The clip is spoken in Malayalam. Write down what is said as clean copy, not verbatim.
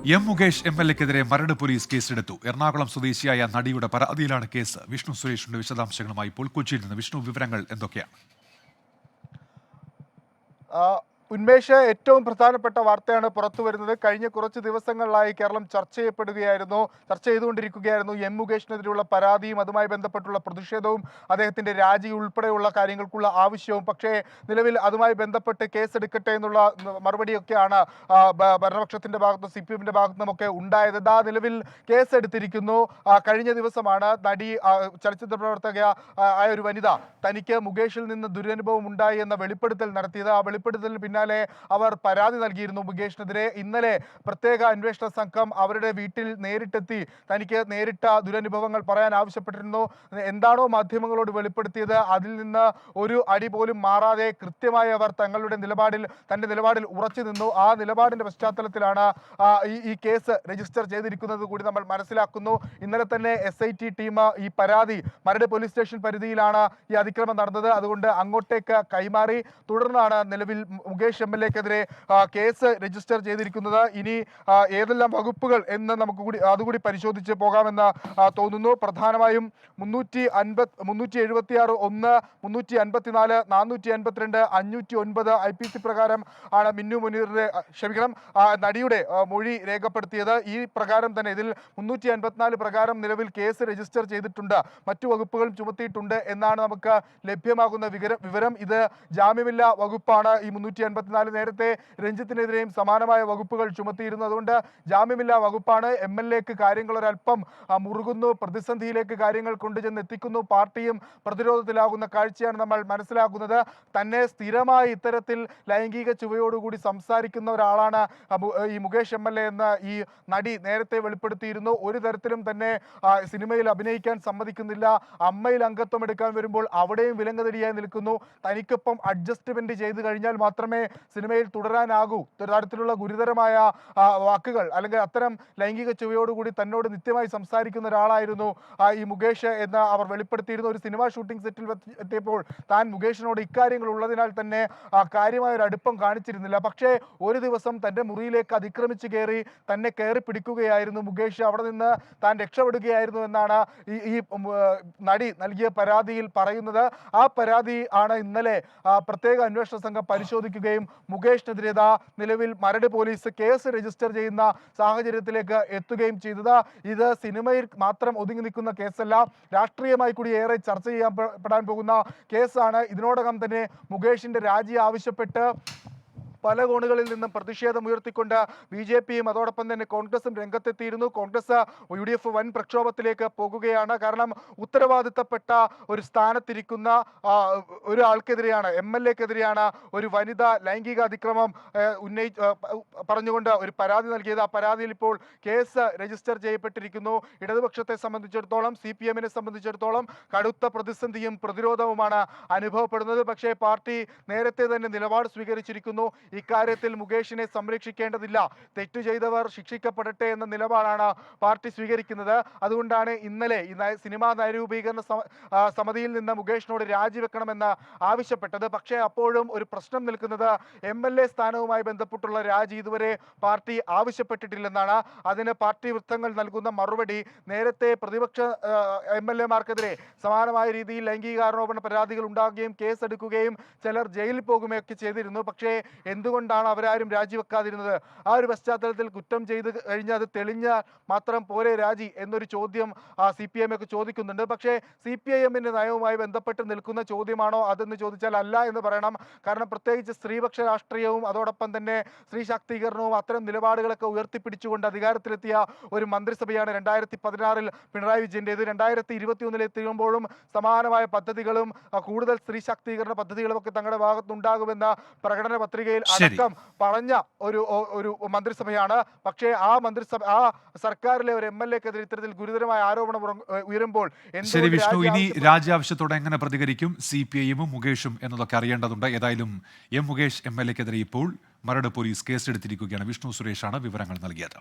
എം മുകേഷ് എംഎൽഎക്കെതിരെ മരട് പോലീസ് കേസെടുത്തു. എറണാകുളം സ്വദേശിയായ നടിയുടെ പരാതിയിലാണ് കേസ്. വിഷ്ണു സുരേഷിന്റെ വിശദാംശങ്ങളുമായി ഇപ്പോൾ കൊച്ചിയിൽ നിന്ന്. വിഷ്ണു, വിവരങ്ങൾ എന്തൊക്കെയാണ്? ഉന്മേഷ്, ഏറ്റവും പ്രധാനപ്പെട്ട വാർത്തയാണ് പുറത്തു വരുന്നത്. കഴിഞ്ഞ കുറച്ച് ദിവസങ്ങളിലായി കേരളം ചർച്ച ചെയ്തുകൊണ്ടിരിക്കുകയായിരുന്നു എം മുകേഷിനെതിരെയുള്ള പരാതിയും അതുമായി ബന്ധപ്പെട്ടുള്ള പ്രതിഷേധവും അദ്ദേഹത്തിന്റെ രാജി ഉൾപ്പെടെയുള്ള കാര്യങ്ങൾക്കുള്ള ആവശ്യവും. പക്ഷേ നിലവിൽ അതുമായി ബന്ധപ്പെട്ട് കേസെടുക്കട്ടെ എന്നുള്ള മറുപടിയൊക്കെയാണ് ഭരണപക്ഷത്തിന്റെ ഭാഗത്തും CPM-ന്റെ ഭാഗത്തുനിന്നുമൊക്കെ ഉണ്ടായത്. നിലവിൽ കേസെടുത്തിരിക്കുന്നു. കഴിഞ്ഞ ദിവസമാണ് നടി, ചലച്ചിത്ര പ്രവർത്തക ആയ ഒരു വനിത തനിക്ക് മുകേഷിൽ നിന്ന് ദുരനുഭവം ഉണ്ടായി എന്ന വെളിപ്പെടുത്തൽ നടത്തിയത്. ആ വെളിപ്പെടുത്തലിന് പിന്നാലെ അവർ പരാതി നൽകിയിരുന്നു മുകേഷിനെതിരെ. ഇന്നലെ പ്രത്യേക അന്വേഷണ സംഘം അവരുടെ വീട്ടിൽ നേരിട്ടെത്തി തനിക്ക് നേരിട്ട ദുരനുഭവങ്ങൾ പറയാൻ ആവശ്യപ്പെട്ടിരുന്നു. എന്താണോ മാധ്യമങ്ങളോട് വെളിപ്പെടുത്തിയത് അതിൽ നിന്ന് ഒരു അടി പോലും മാറാതെ കൃത്യമായി അവർ തന്റെ നിലപാടിൽ ഉറച്ചു നിന്നു. ആ നിലപാടിന്റെ പശ്ചാത്തലത്തിലാണ് ഈ കേസ് രജിസ്റ്റർ ചെയ്തിരിക്കുന്നത് കൂടി നമ്മൾ മനസ്സിലാക്കുന്നു. ഇന്നലെ തന്നെ SIT ടീം ഈ പരാതി മരട് പോലീസ് സ്റ്റേഷൻ പരിധിയിലാണ് ഈ അതിക്രമം നടന്നത്. അതുകൊണ്ട് അങ്ങോട്ടേക്ക് കൈമാറി. തുടർന്നാണ് നിലവിൽ മുകേഷ് MLA-ക്കെതിരെ കേസ് രജിസ്റ്റർ ചെയ്തിരിക്കുന്നത്. ഇനി ഏതെല്ലാം വകുപ്പുകൾ എന്ന് അതുകൂടി പരിശോധിച്ച് പോകാമെന്ന് തോന്നുന്നു. പ്രധാനമായും 376 1 354 452 509 IPC പ്രകാരം ആണ് മിന്നു മുനീറിന്റെ നടിയുടെ മൊഴി രേഖപ്പെടുത്തിയത്. ഈ പ്രകാരം തന്നെ ഇതിൽ 354 പ്രകാരം നിലവിൽ കേസ് രജിസ്റ്റർ ചെയ്തിട്ടുണ്ട്. മറ്റു വകുപ്പുകളും ചുമത്തിയിട്ടുണ്ട് എന്നാണ് നമുക്ക് ലഭ്യമാകുന്ന വിവരം. ഇത് ജാമ്യമില്ലാ വകുപ്പാണ്. ഈ 354 നേരത്തെ രഞ്ജിത്തിനെതിരെയും സമാനമായ വകുപ്പുകൾ ചുമത്തിയിരുന്നു. അതുകൊണ്ട് ജാമ്യമില്ലാ വകുപ്പാണ്. MLA-ക്ക് കാര്യങ്ങൾ ഒരല്പം മുറുകുന്നു, പ്രതിസന്ധിയിലേക്ക് കാര്യങ്ങൾ കൊണ്ടുചെന്ന് എത്തിക്കുന്നു. പാർട്ടിയും പ്രതിരോധത്തിലാകുന്ന കാഴ്ചയാണ് നമ്മൾ മനസ്സിലാക്കുന്നത്. തന്നെ സ്ഥിരമായി ഇത്തരത്തിൽ ലൈംഗിക ചുവയോടുകൂടി സംസാരിക്കുന്ന ഒരാളാണ് ഈ മുകേഷ് MLA എന്ന് ഈ നടി നേരത്തെ വെളിപ്പെടുത്തിയിരുന്നു. ഒരു തരത്തിലും തന്നെ സിനിമയിൽ അഭിനയിക്കാൻ സമ്മതിക്കുന്നില്ല. അമ്മയിൽ അംഗത്വം എടുക്കാൻ വരുമ്പോൾ അവിടെയും വിലങ്ങതടിയായി നിൽക്കുന്നു. തനിക്കൊപ്പം അഡ്ജസ്റ്റ്മെന്റ് ചെയ്ത് കഴിഞ്ഞാൽ മാത്രമേ സിനിമയിൽ തുടരാനാകൂ. തരത്തിലുള്ള ഗുരുതരമായ വാക്കുകൾ അല്ലെങ്കിൽ അത്തരം ലൈംഗിക ചുവയോടുകൂടി തന്നോട് നിത്യമായി സംസാരിക്കുന്ന ഒരാളായിരുന്നു ഈ മുകേഷ് എന്ന് അവർ വെളിപ്പെടുത്തിയിരുന്നു. ഒരു സിനിമ ഷൂട്ടിംഗ് സെറ്റിൽ എത്തിയപ്പോൾ താൻ മുകേഷിനോട് ഇക്കാര്യങ്ങൾ ഉള്ളതിനാൽ തന്നെ കാര്യമായ ഒരു അടുപ്പം കാണിച്ചിരുന്നില്ല. പക്ഷേ ഒരു ദിവസം തൻ്റെ മുറിയിലേക്ക് അതിക്രമിച്ച് കയറി തന്നെ കയറി പിടിക്കുകയായിരുന്നു മുകേഷ്. അവിടെ നിന്ന് താൻ രക്ഷപ്പെടുകയായിരുന്നു എന്നാണ് ഈ നടി നൽകിയ പരാതിയിൽ പറയുന്നത്. ആ പരാതി ആണ് ഇന്നലെ പ്രത്യേക അന്വേഷണ സംഘം പരിശോധിക്കുകയും മുകേഷിനെതിരെ നിലവിൽ മരട് പോലീസ് കേസ് രജിസ്റ്റർ ചെയ്യുന്ന സാഹചര്യത്തിലേക്ക് എത്തുകയും ചെയ്തത്. ഇത് സിനിമയിൽ മാത്രം ഒതുങ്ങി നിൽക്കുന്ന കേസല്ല, രാഷ്ട്രീയമായി കൂടി ഏറെ ചർച്ച ചെയ്യപ്പെടാൻ പോകുന്ന കേസാണ്. ഇതിനോടകം തന്നെ മുകേഷിന്റെ രാജി ആവശ്യപ്പെട്ട് പല കോണുകളിൽ നിന്നും പ്രതിഷേധം ഉയർത്തിക്കൊണ്ട് BJP-യും അതോടൊപ്പം തന്നെ കോൺഗ്രസും രംഗത്തെത്തിയിരുന്നു. കോൺഗ്രസ് UDF വൻ പ്രക്ഷോഭത്തിലേക്ക് പോകുകയാണ്. കാരണം ഉത്തരവാദിത്തപ്പെട്ട ഒരു സ്ഥാനത്തിരിക്കുന്ന ഒരാൾക്കെതിരെയാണ്, MLA-ക്കെതിരെയാണ് ഒരു വനിത ലൈംഗിക അതിക്രമം പറഞ്ഞുകൊണ്ട് ഒരു പരാതി നൽകിയത്. ആ പരാതിയിൽ ഇപ്പോൾ കേസ് രജിസ്റ്റർ ചെയ്യപ്പെട്ടിരിക്കുന്നു. ഇടതുപക്ഷത്തെ സംബന്ധിച്ചിടത്തോളം, CPM-നെ സംബന്ധിച്ചിടത്തോളം കടുത്ത പ്രതിസന്ധിയും പ്രതിരോധവുമാണ് അനുഭവപ്പെടുന്നത്. പക്ഷേ പാർട്ടി നേരത്തെ തന്നെ നിലപാട് സ്വീകരിച്ചിരിക്കുന്നു. ഇക്കാര്യത്തിൽ മുകേഷിനെ സംരക്ഷിക്കേണ്ടതില്ല, തെറ്റു ചെയ്തവർ ശിക്ഷിക്കപ്പെടട്ടെ എന്ന നിലപാടാണ് പാർട്ടി സ്വീകരിക്കുന്നത്. അതുകൊണ്ടാണ് ഇന്നലെ ഈ സിനിമാ നയരൂപീകരണ സമിതിയിൽ നിന്ന് മുകേഷിനോട് രാജിവെക്കണമെന്ന് ആവശ്യപ്പെട്ടത്. പക്ഷേ അപ്പോഴും ഒരു പ്രശ്നം നിൽക്കുന്നത് MLA സ്ഥാനവുമായി ബന്ധപ്പെട്ടുള്ള രാജി ഇതുവരെ പാർട്ടി ആവശ്യപ്പെട്ടിട്ടില്ലെന്നാണ്. അതിന് പാർട്ടി വൃത്തങ്ങൾ നൽകുന്ന മറുപടി, നേരത്തെ പ്രതിപക്ഷ MLA-മാർക്കെതിരെ സമാനമായ രീതിയിൽ ലൈംഗികാരോപണ പരാതികൾ ഉണ്ടാകുകയും കേസെടുക്കുകയും ചിലർ ജയിലിൽ പോകുകയൊക്കെ ചെയ്തിരുന്നു. പക്ഷേ എന്തുകൊണ്ടാണ് അവരാരും രാജിവെക്കാതിരുന്നത്? ആ ഒരു പശ്ചാത്തലത്തിൽ കുറ്റം ചെയ്ത് കഴിഞ്ഞാൽ അത് തെളിഞ്ഞാൽ മാത്രം പോരെ രാജി എന്നൊരു ചോദ്യം CPM ഒക്കെ ചോദിക്കുന്നുണ്ട്. പക്ഷേ CPIM-ന്റെ നയവുമായി ബന്ധപ്പെട്ട് നിൽക്കുന്ന ചോദ്യമാണോ അതെന്ന് ചോദിച്ചാൽ അല്ല എന്ന് പറയണം. കാരണം പ്രത്യേകിച്ച് സ്ത്രീപക്ഷ രാഷ്ട്രീയവും അതോടൊപ്പം തന്നെ സ്ത്രീ ശാക്തീകരണവും അത്തരം നിലപാടുകളൊക്കെ ഉയർത്തിപ്പിടിച്ചുകൊണ്ട് അധികാരത്തിലെത്തിയ ഒരു മന്ത്രിസഭയാണ് 2016-ൽ പിണറായി വിജയൻ്റേത്. 2021-ൽ എത്തിയുമ്പോഴും സമാനമായ പദ്ധതികളും കൂടുതൽ സ്ത്രീ ശാക്തീകരണ പദ്ധതികളും ഒക്കെ തങ്ങളുടെ ഭാഗത്തുണ്ടാകുമെന്ന പ്രകടന പത്രികയിൽ അടക്കം പറഞ്ഞ ഒരു മന്ത്രിസഭയാണ്. പക്ഷേ ആ സർക്കാരിലെ ഒരു MLA-ക്കെതിരെ ഇത്തരത്തിൽ ഗുരുതരമായ ആരോപണം ഉയരുമ്പോൾ ശരി വിഷ്ണു, ഇനി രാജി ആവശ്യത്തോടെ എങ്ങനെ പ്രതികരിക്കും CPI-യും മുകേഷും എന്നതൊക്കെ അറിയേണ്ടതുണ്ട്. ഏതായാലും എം മുകേഷ് MLA-ക്കെതിരെ ഇപ്പോൾ മരട് പോലീസ് കേസെടുത്തിരിക്കുകയാണ്. വിഷ്ണു സുരേഷാണ് വിവരങ്ങൾ നൽകിയത്.